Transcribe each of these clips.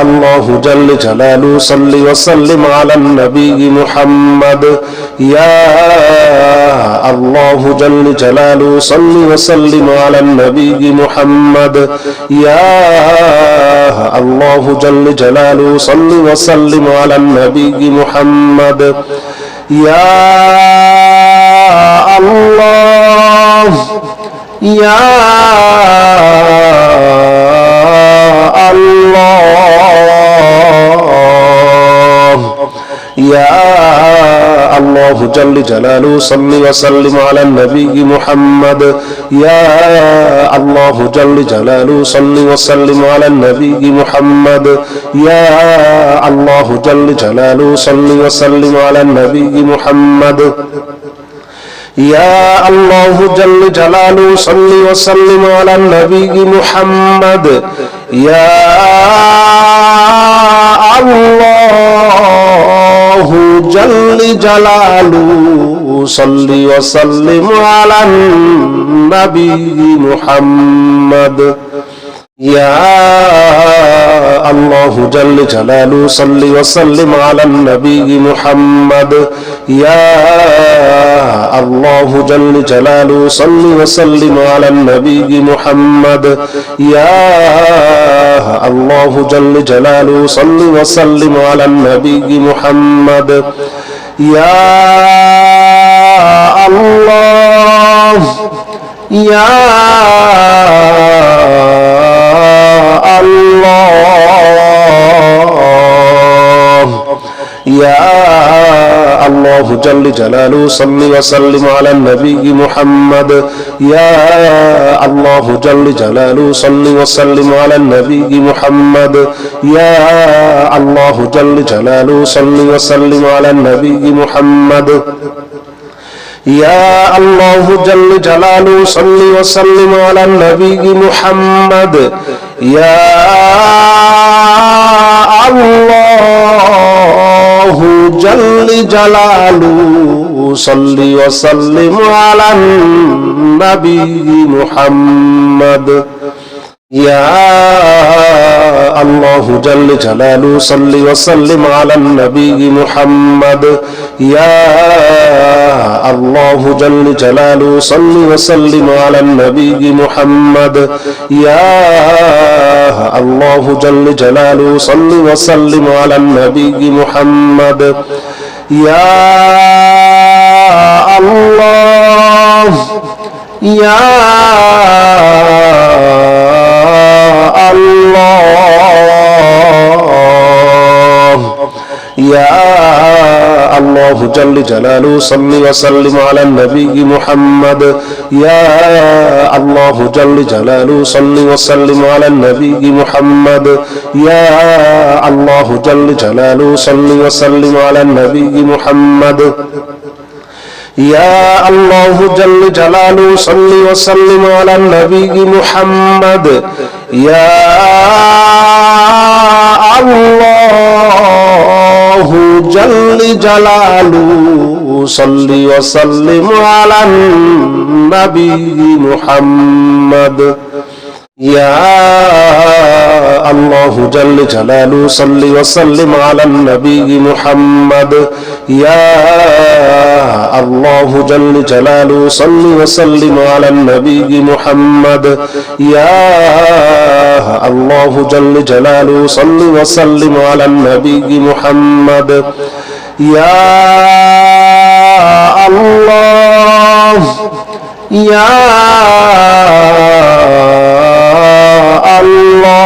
الله جل جلاله صل وسلم على النبي محمد يا الله جل جلاله صل وسلم على النبي محمد يا الله جل جلاله صل وسلم على النبي محمد يا الله يا الله يا الله جل جلاله صل وسلم على النبي محمد يا الله جل جلاله صل وسلم على النبي محمد يا الله جل جلاله صل وسلم على النبي محمد يا الله جل جلاله صل وسلم على النبي محمد يا الله جل جلاله صل وسلم على النبي محمد يا الله جل جلاله صل وسلم على النبي محمد يا الله جل جلاله صل وسلم على النبي محمد يا الله جل جلاله صل وسلم على النبي محمد يا الله يا الله يا الله جل جلاله صل وسلم على النبي محمد يا الله جل جلاله صل وسلم على النبي محمد يا الله جل جلاله صل وسلم على النبي محمد يا الله جل جلاله صل وسلم على النبي محمد يا الله جل جلاله صل وسلم على النبي محمد يا الله جل جلاله صل وسلم على النبي محمد يا الله جل جلاله صل وسلم على النبي محمد يا الله جل جلاله صل وسلم على النبي محمد يا الله يا الله يا الله جل جلاله صل وسلم على النبي محمد يا الله جل جلاله صل وسلم على النبي محمد يا الله جل جلاله صل وسلم على النبي محمد يا الله جل جلاله صل وسلم على النبي محمد يا الله جل جلاله صل وسلم على النبي محمد يا الله جل جلاله صل وسلم على النبي محمد يا الله جل جلاله صل وسلم على النبي محمد يا الله جل جلاله صل وسلم على النبي محمد يا الله يا الله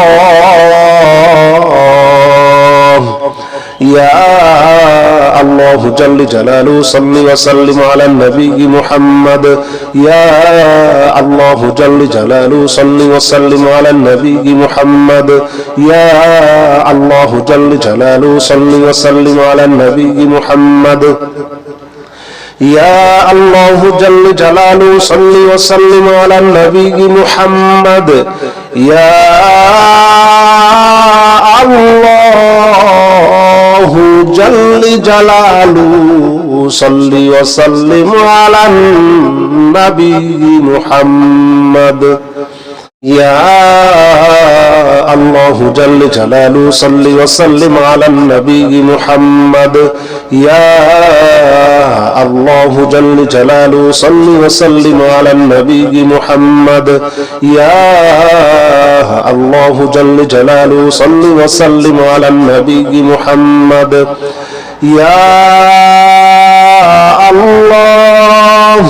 يا الله جل جلاله صل وسلم على النبي محمد يا الله جل جلاله صل وسلم على النبي محمد يا الله جل جلاله صل وسلم على النبي محمد يا الله جل جلاله صل وسلم على النبي محمد يا الله جل جلاله صل وسلم على النبي محمد يا الله جل جلاله صل وسلم على النبي محمد يا الله جل جلاله صل وسلم على النبي محمد يا الله جل جلاله صل وسلم على النبي محمد يا الله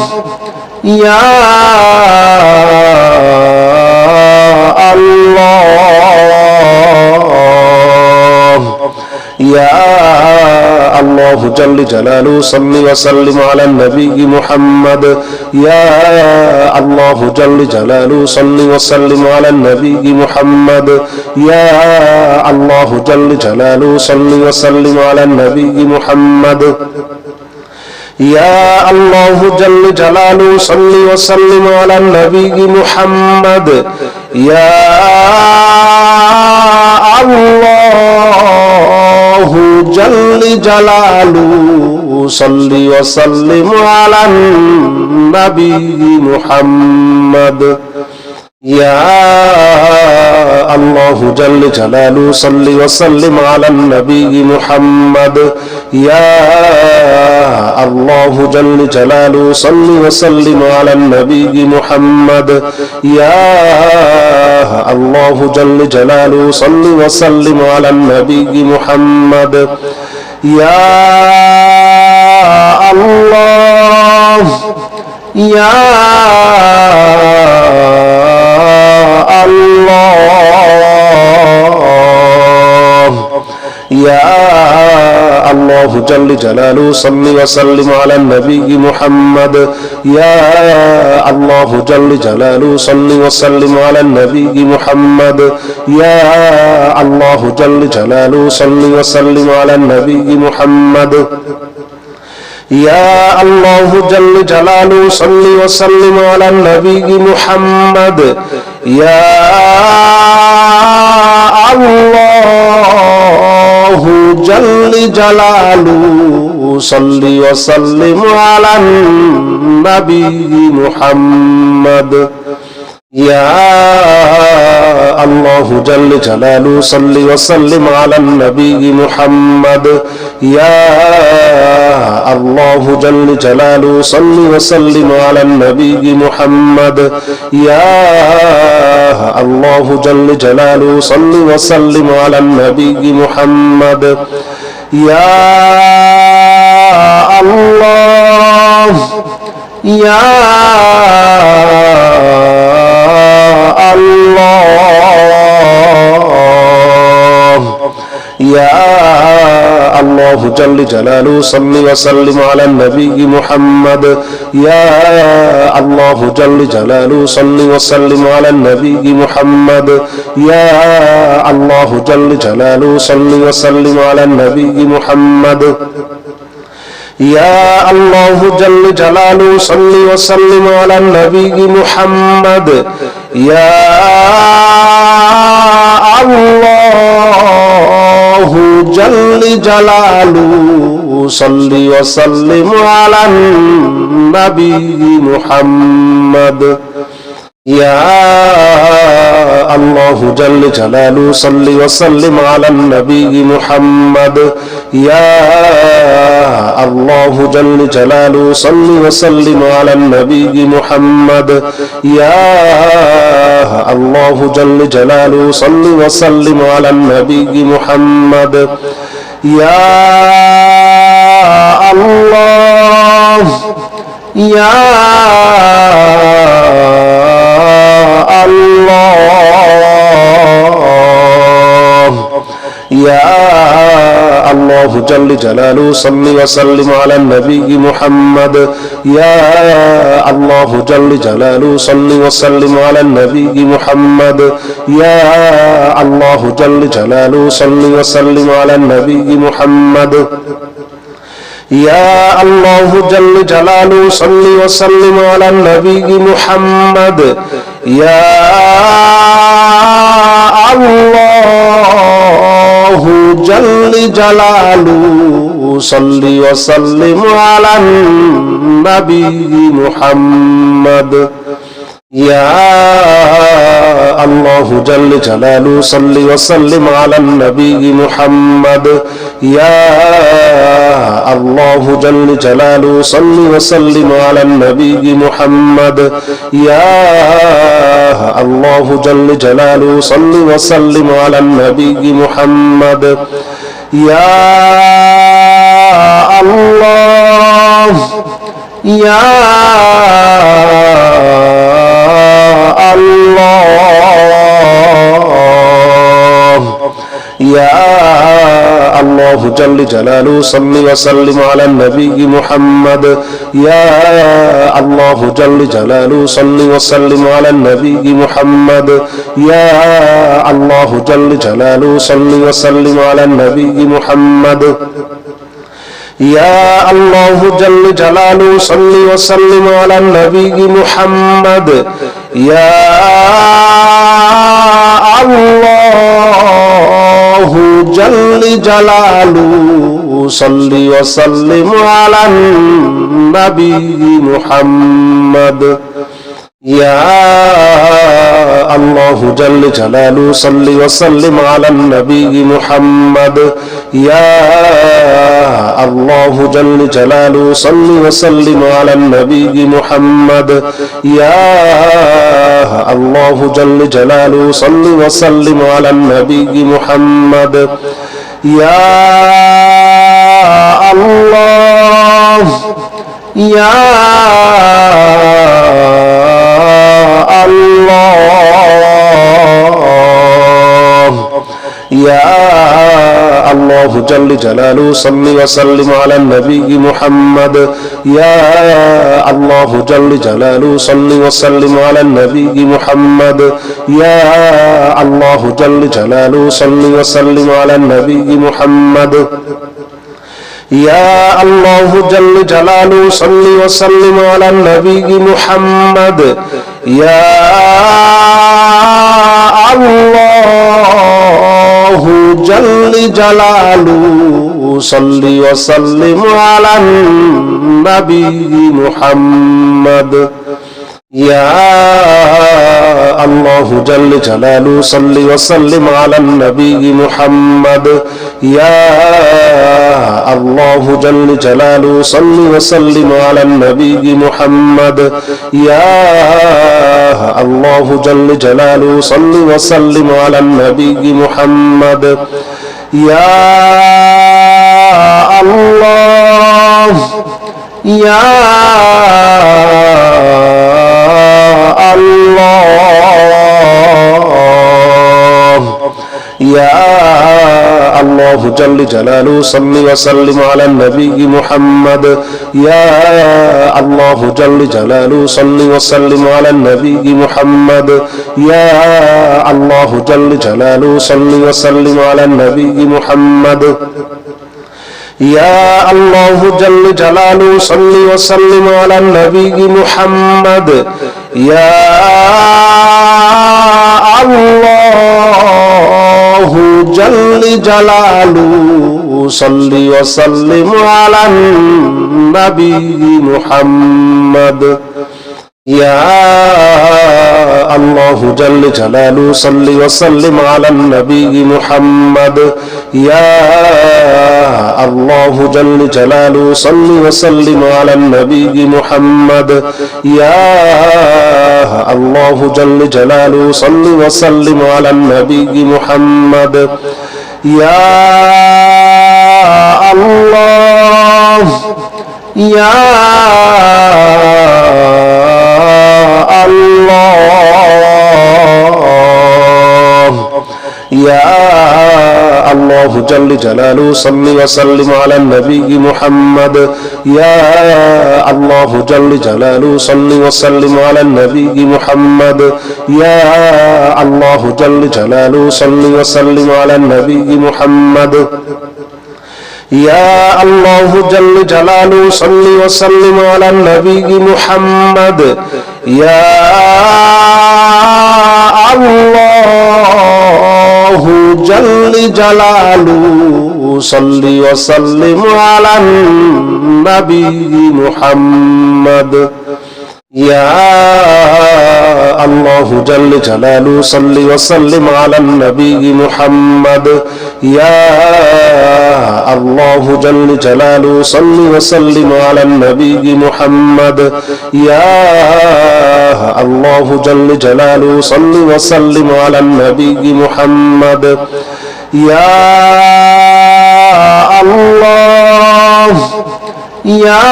يا الله يا الله جل جلاله صل وسلم على النبي محمد يا الله جل جلاله صل وسلم على النبي محمد يا الله جل جلاله صل وسلم على النبي محمد يا الله جل جلاله صل وسلم على النبي محمد يا الله جل جلاله صل وسلم على النبي محمد يا الله جل جلاله صل وسلم على النبي محمد يا الله جل جلاله صل وسلم على النبي محمد يا الله جل جلاله صل وسلم على النبي محمد يا الله يا الله يا الله جل جلاله صل وسلم على النبي محمد يا الله جل جلاله صل وسلم على النبي محمد يا الله جل جلاله صل وسلم على النبي محمد يا الله جل جلاله صل وسلم على النبي محمد يا الله جل جلاله صل وسلم على النبي محمد يا الله جل جلاله صل وسلم على النبي محمد يا الله جل جلاله صل وسلم على النبي محمد يا الله جل جلاله صل وسلم على النبي محمد يا الله يا الله يا الله جل جلاله صل وسلم على النبي محمد يا الله جل جلاله صل وسلم على النبي محمد يا الله جل جلاله صل وسلم على النبي محمد يا الله جل جلاله صل وسلم على النبي محمد يا الله جل جلاله صل وسلم على النبي محمد يا الله جل جلاله صل وسلم على النبي محمد يا الله جل جلاله صل وسلم على النبي محمد يا الله جل جلاله صل وسلم على النبي محمد يا الله يا الله يا الله جل جلاله صل وسلم على النبي محمد يا الله جل جلاله صل وسلم على النبي محمد يا الله جل جلاله صل وسلم على النبي محمد يا الله جل جلاله صل وسلم على النبي محمد يا الله جل جلاله صل وسلم على النبي محمد يا الله جل جلاله صل وسلم على النبي محمد يا الله جل جلاله صل وسلم على النبي محمد يا الله جل جلاله صل وسلم على النبي محمد يا الله يا الله يا الله جل جلاله صل وسلم على النبي محمد يا الله جل جلاله صل وسلم على النبي محمد يا الله جل جلاله صل وسلم على النبي محمد يا الله جل جلاله صل وسلم على النبي محمد يا الله جل جلاله صل وسلم على النبي محمد يا الله جل جلاله صل وسلم على النبي محمد يا الله جل جلاله صل وسلم على النبي محمد يا الله جل جلاله صل وسلم على النبي محمد يا الله يا الله يا الله جل جلاله صل وسلم على النبي محمد يا الله جل جلاله صل وسلم على النبي محمد يا الله جل جلاله صل وسلم على النبي محمد يا الله جل جلاله صل وسلم على النبي محمد يا الله جل جلاله صل وسلم على النبي محمد يا الله جل جلاله صل وسلم على النبي محمد يا الله جل جلاله صل وسلم على النبي محمد يا الله جل جلاله صل وسلم على النبي محمد يا الله يا الله يا الله جل جلاله صل وسلم على النبي محمد يا الله جل جلاله صل وسلم على النبي محمد يا الله جل جلاله صل وسلم على النبي محمد يا الله جل جلاله صل وسلم على النبي محمد يا الله جل جلاله صل وسلم على النبي محمد يا الله جل جلاله صل وسلم على النبي محمد يا الله جل جلاله صل وسلم على النبي محمد يا الله جل جلاله صل وسلم على النبي محمد يا الله يا الله يا الله جل جلاله صل وسلم على النبي محمد يا الله جل جلاله صل وسلم على النبي محمد يا الله جل جلاله صل وسلم على النبي محمد يا الله جل جلاله صل وسلم على النبي محمد يا الله جل جلاله صل وسلم على النبي محمد يا الله جل جلاله صل وسلم على النبي محمد يا الله جل جلاله صل وسلم على النبي محمد يا الله جل جلاله صل وسلم على النبي محمد يا الله يا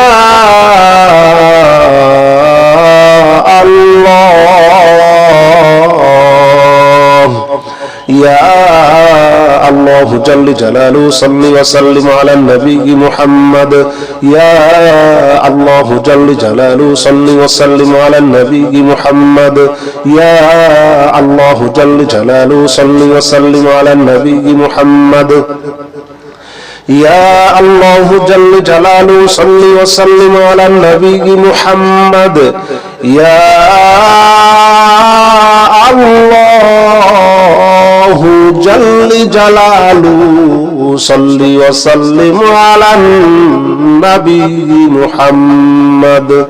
الله يا الله جل جلاله صل وسلم على النبي محمد يا الله جل جلاله صل وسلم على النبي محمد يا الله جل جلاله صل وسلم على النبي محمد يا الله جل جلاله صل وسلم على النبي محمد يا الله جل جلاله صل وسلم على النبي محمد